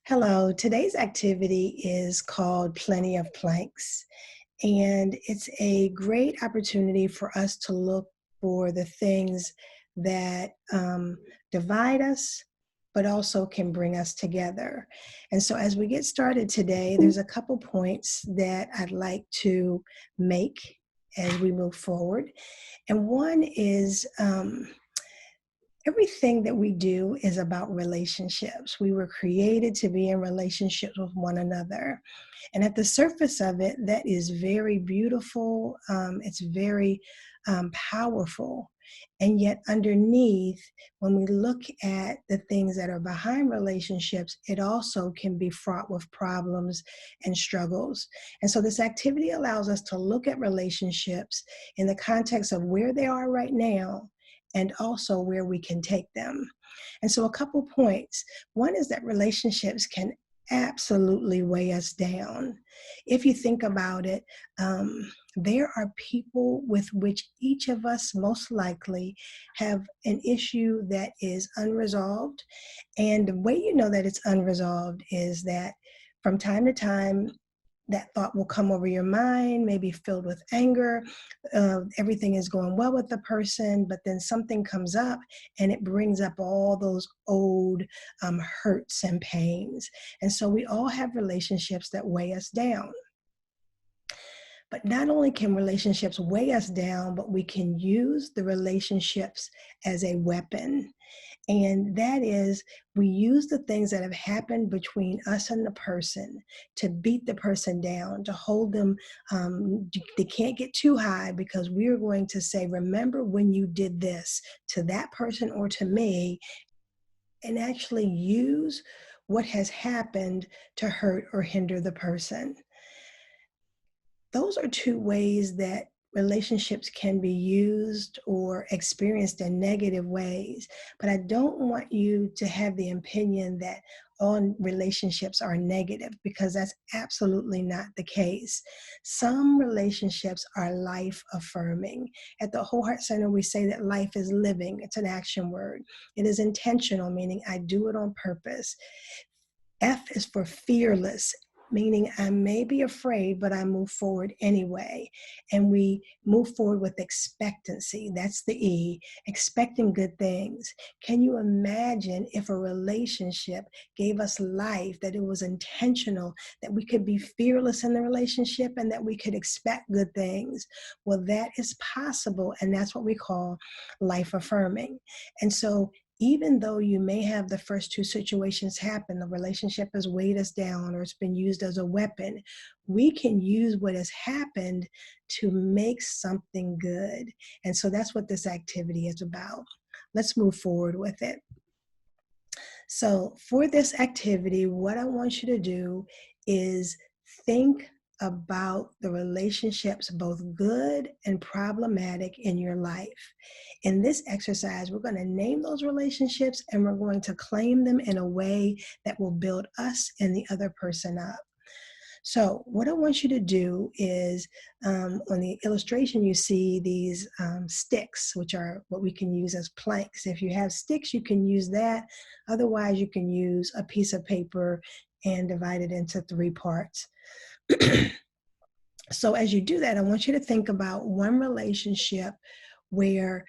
Hello, today's activity is called Plenty of Planks, and it's a great opportunity for us to look for the things that divide us, but also can bring us together. And so, as we get started today, there's a couple points that I'd like to make as we move forward. And one is everything that we do is about relationships. We were created to be in relationships with one another. And at the surface of it, that is very beautiful. It's very powerful. And yet, underneath, when we look at the things that are behind relationships, it also can be fraught with problems and struggles. And so, this activity allows us to look at relationships in the context of where they are right now and also where we can take them. And so, a couple points. One is that relationships can absolutely weigh us down. If you think about it, there are people with which each of us most likely have an issue that is unresolved. And the way you know that it's unresolved is that from time to time, that thought will come over your mind, maybe filled with anger. Everything is going well with the person, but then something comes up and it brings up all those old hurts and pains. And so we all have relationships that weigh us down. But not only can relationships weigh us down, but we can use the relationships as a weapon. And that is, we use the things that have happened between us and the person to beat the person down, to hold them. They can't get too high because we're going to say, remember when you did this to that person or to me, and actually use what has happened to hurt or hinder the person. Those are two ways that relationships can be used or experienced in negative ways. But I don't want you to have the opinion that all relationships are negative, because that's absolutely not the case. Some relationships are life affirming. At the Whole Heart Center, we say that life is living. It's an action word. It is intentional, meaning I do it on purpose. F is for fearless, meaning I may be afraid, but I move forward anyway. And we move forward with expectancy. That's the E, expecting good things. Can you imagine if a relationship gave us life, that it was intentional, that we could be fearless in the relationship and that we could expect good things? Well, that is possible, and that's what we call life affirming. And so even though you may have the first two situations happen, the relationship has weighed us down or it's been used as a weapon, we can use what has happened to make something good. And so that's what this activity is about. Let's move forward with it. So for this activity, what I want you to do is think about the relationships, both good and problematic, in your life. In this exercise, we're going to name those relationships and we're going to claim them in a way that will build us and the other person up. So what I want you to do is, on the illustration, you see these sticks, which are what we can use as planks. If you have sticks, you can use that. Otherwise, you can use a piece of paper and divide it into three parts. So as you do that, I want you to think about one relationship where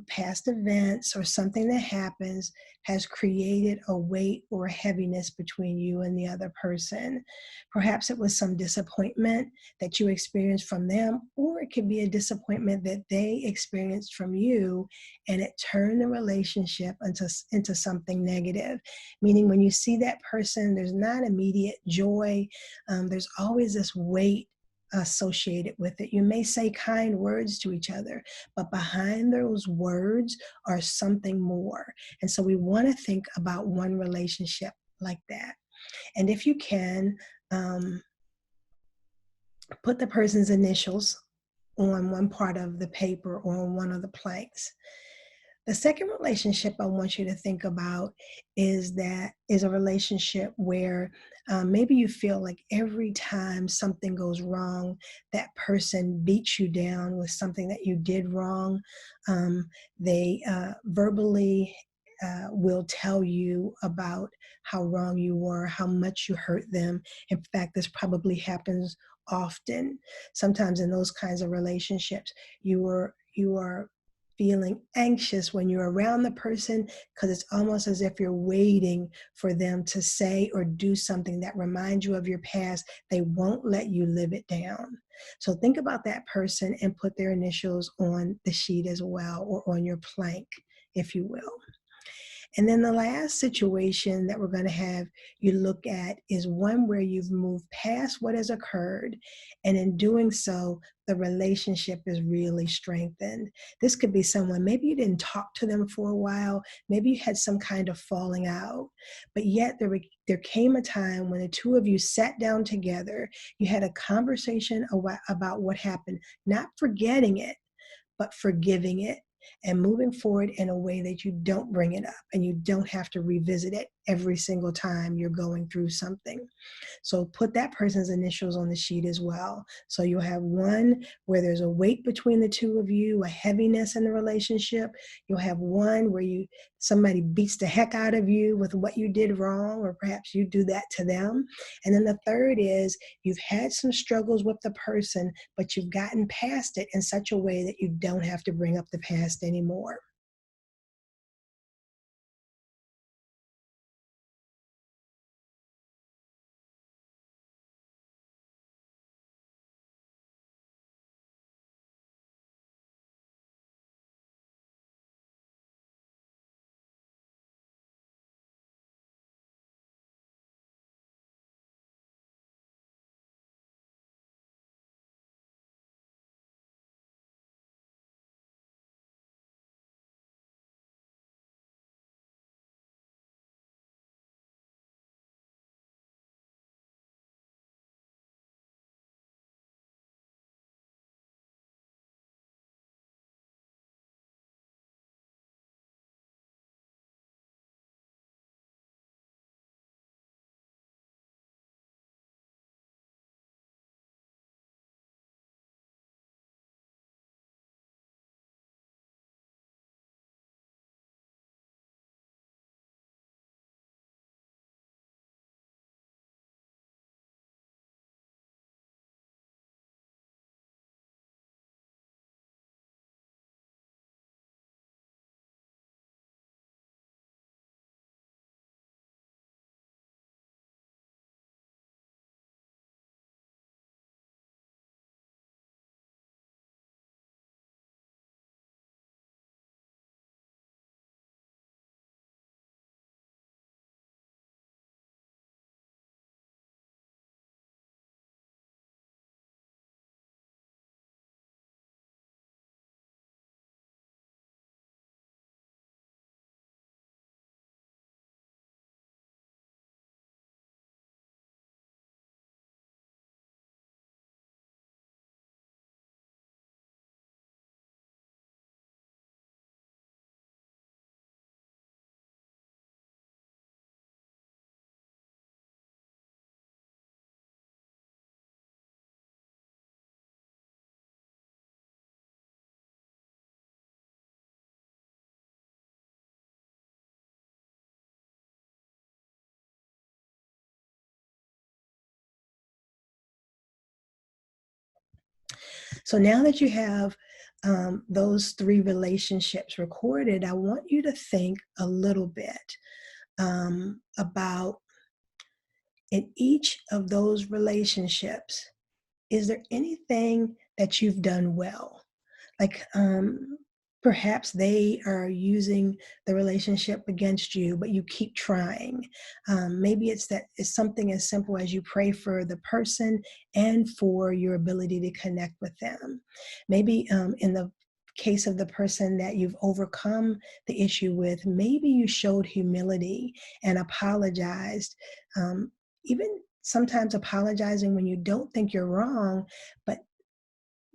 past events or something that happens has created a weight or a heaviness between you and the other person. Perhaps it was some disappointment that you experienced from them, or it could be a disappointment that they experienced from you, and it turned the relationship into something negative. Meaning when you see that person, there's not immediate joy. There's always this weight associated with it. You may say kind words to each other, but behind those words are something more. And so we want to think about one relationship like that. And if you can, put the person's initials on one part of the paper or on one of the planks. The second relationship I want you to think about is a relationship where maybe you feel like every time something goes wrong, that person beats you down with something that you did wrong. They verbally will tell you about how wrong you were, how much you hurt them. In fact, this probably happens often. Sometimes in those kinds of relationships, you are feeling anxious when you're around the person because it's almost as if you're waiting for them to say or do something that reminds you of your past. They won't let you live it down. So think about that person and put their initials on the sheet as well, or on your plank, if you will. And then the last situation that we're going to have you look at is one where you've moved past what has occurred. And in doing so, the relationship is really strengthened. This could be someone, maybe you didn't talk to them for a while, maybe you had some kind of falling out, but yet there came a time when the two of you sat down together, you had a conversation about what happened, not forgetting it, but forgiving it and moving forward in a way that you don't bring it up and you don't have to revisit it every single time you're going through something. So put that person's initials on the sheet as well. So you'll have one where there's a weight between the two of you, a heaviness in the relationship. You'll have one where somebody beats the heck out of you with what you did wrong, or perhaps you do that to them. And then the third is you've had some struggles with the person, but you've gotten past it in such a way that you don't have to bring up the past anymore. So now that you have those three relationships recorded, I want you to think a little bit about, in each of those relationships, is there anything that you've done well? Like, perhaps they are using the relationship against you, but you keep trying. Maybe it's something as simple as you pray for the person and for your ability to connect with them. Maybe in the case of the person that you've overcome the issue with, maybe you showed humility and apologized. Even sometimes apologizing when you don't think you're wrong, but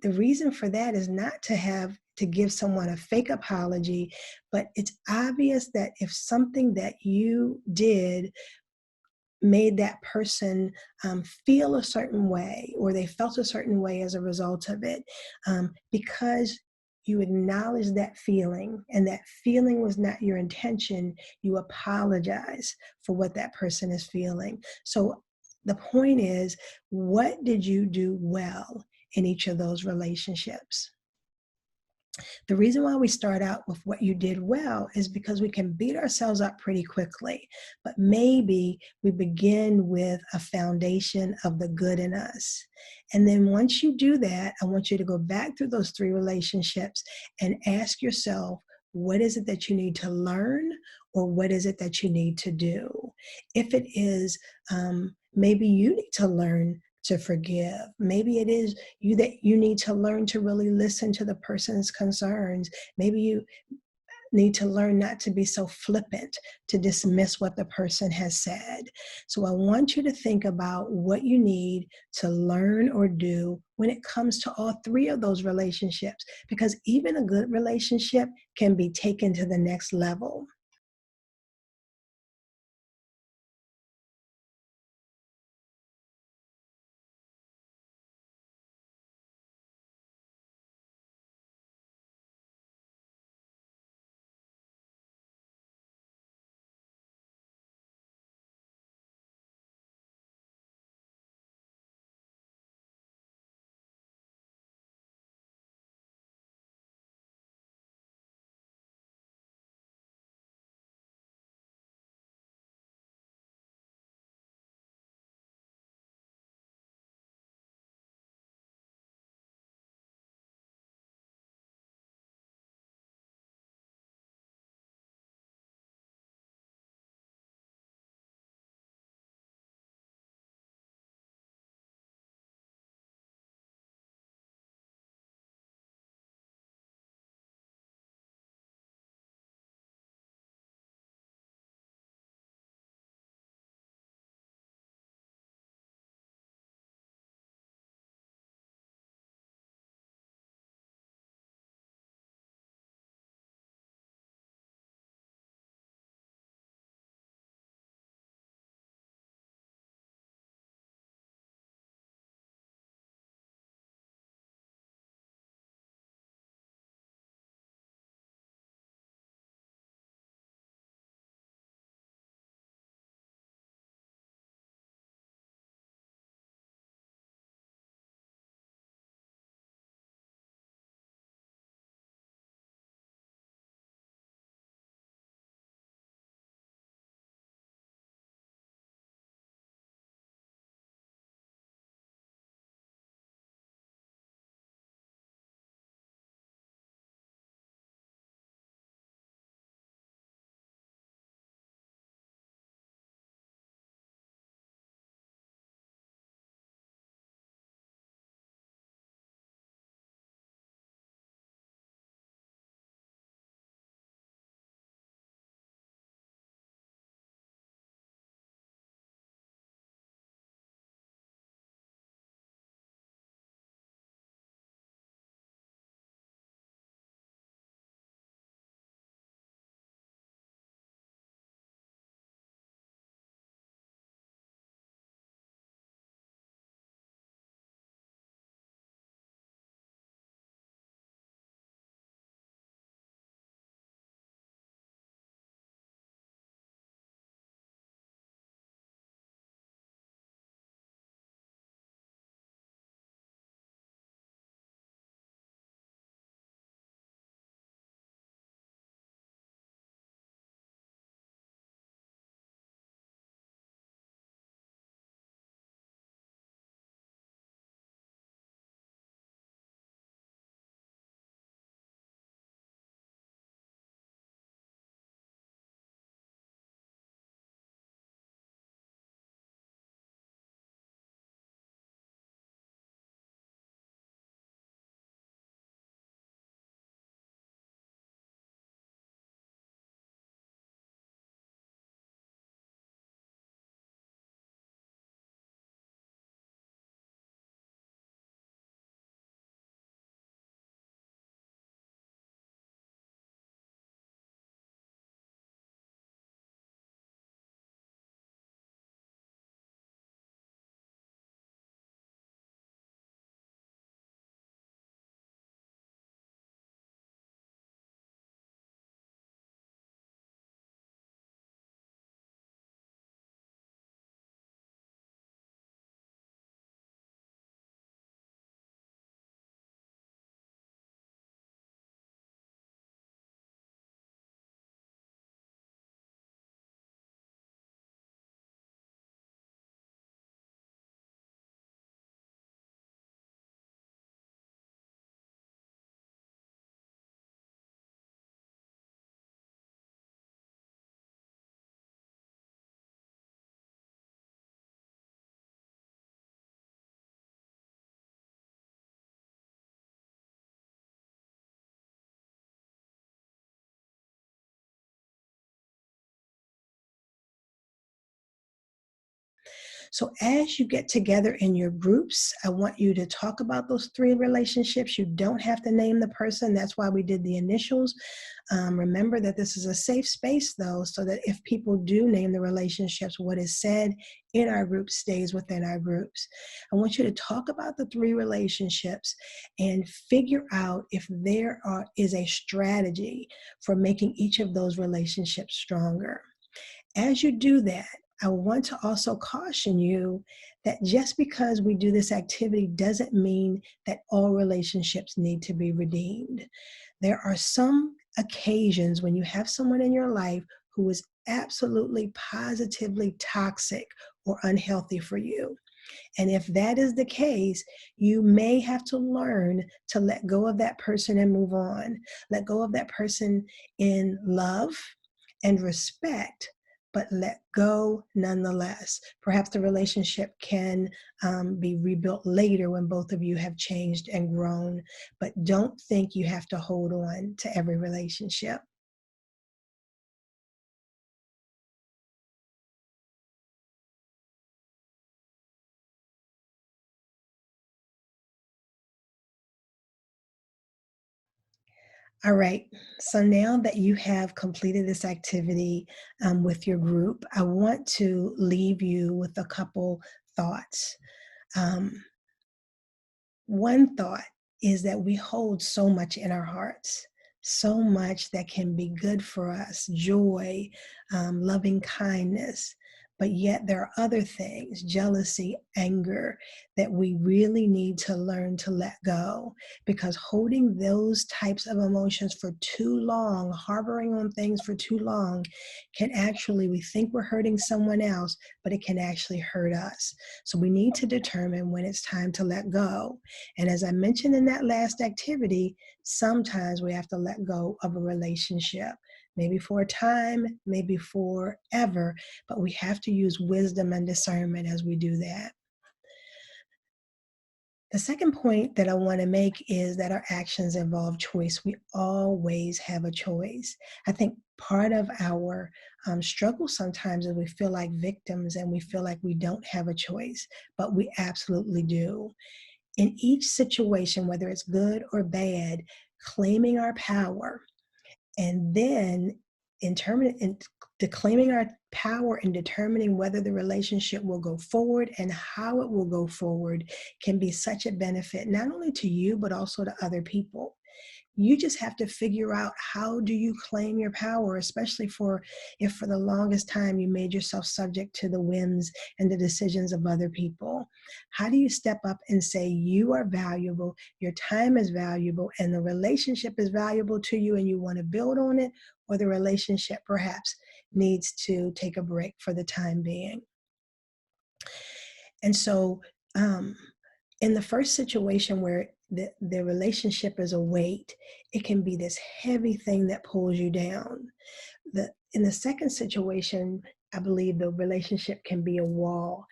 the reason for that is not to give someone a fake apology, but it's obvious that if something that you did made that person feel a certain way, or they felt a certain way as a result of it, because you acknowledge that feeling, and that feeling was not your intention. You apologize for what that person is feeling. So the point is, what did you do well in each of those relationships? The reason why we start out with what you did well is because we can beat ourselves up pretty quickly. But maybe we begin with a foundation of the good in us. And then once you do that, I want you to go back through those three relationships and ask yourself, what is it that you need to learn, or what is it that you need to do? If it is, maybe you need to learn to forgive. Maybe it is you that you need to learn to really listen to the person's concerns. Maybe you need to learn not to be so flippant to dismiss what the person has said. So I want you to think about what you need to learn or do when it comes to all three of those relationships, because even a good relationship can be taken to the next level. So as you get together in your groups, I want you to talk about those three relationships. You don't have to name the person. That's why we did the initials. Remember that this is a safe space, though, so that if people do name the relationships, what is said in our group stays within our groups. I want you to talk about the three relationships and figure out if is a strategy for making each of those relationships stronger. As you do that, I want to also caution you that just because we do this activity doesn't mean that all relationships need to be redeemed. There are some occasions when you have someone in your life who is absolutely positively toxic or unhealthy for you. And if that is the case, you may have to learn to let go of that person and move on. Let go of that person in love and respect, but let go nonetheless. Perhaps the relationship can be rebuilt later when both of you have changed and grown, but don't think you have to hold on to every relationship. All right. So now that you have completed this activity with your group, I want to leave you with a couple thoughts. Um, One thought is that we hold so much in our hearts, so much that can be good for us, joy, loving kindness. But yet there are other things, jealousy, anger, that we really need to learn to let go, because holding those types of emotions for too long, harboring on things for too long, can actually, we think we're hurting someone else, but it can actually hurt us. So we need to determine when it's time to let go. And as I mentioned in that last activity, sometimes we have to let go of a relationship, maybe for a time, maybe forever, but we have to use wisdom and discernment as we do that. The second point that I want to make is that our actions involve choice. We always have a choice. I think part of our struggle sometimes is we feel like victims and we feel like we don't have a choice, but we absolutely do. In each situation, whether it's good or bad, claiming our power and then in declaiming our power and determining whether the relationship will go forward and how it will go forward can be such a benefit, not only to you, but also to other people. You just have to figure out, how do you claim your power, especially if for the longest time you made yourself subject to the whims and the decisions of other people. How do you step up and say you are valuable, your time is valuable, and the relationship is valuable to you and you want to build on it, or the relationship perhaps needs to take a break for the time being? And so, um, in the first situation where the relationship is a weight, it can be this heavy thing that pulls you down. In the second situation, I believe the relationship can be a wall.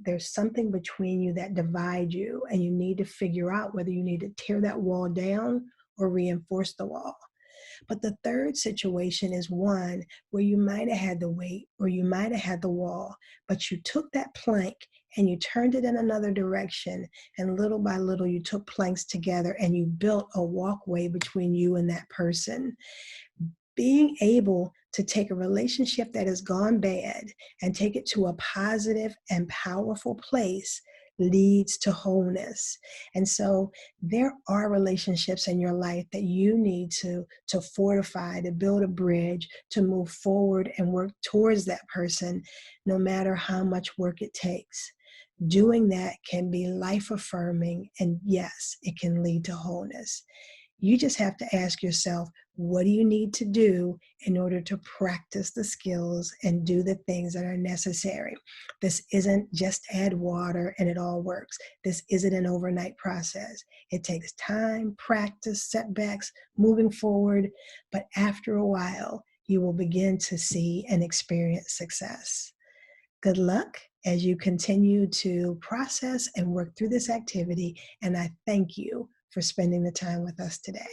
There's something between you that divides you, and you need to figure out whether you need to tear that wall down or reinforce the wall. But the third situation is one where you might have had the weight or you might have had the wall, but you took that plank and you turned it in another direction. And little by little, you took planks together and you built a walkway between you and that person. Being able to take a relationship that has gone bad and take it to a positive and powerful place leads to wholeness. And so there are relationships in your life that you need to fortify, to build a bridge, to move forward and work towards that person, no matter how much work it takes. Doing that can be life affirming, and yes, it can lead to wholeness. You just have to ask yourself, what do you need to do in order to practice the skills and do the things that are necessary? This isn't just add water and it all works. This isn't an overnight process. It takes time, practice, setbacks, moving forward. But after a while, you will begin to see and experience success. Good luck as you continue to process and work through this activity. And I thank you for spending the time with us today.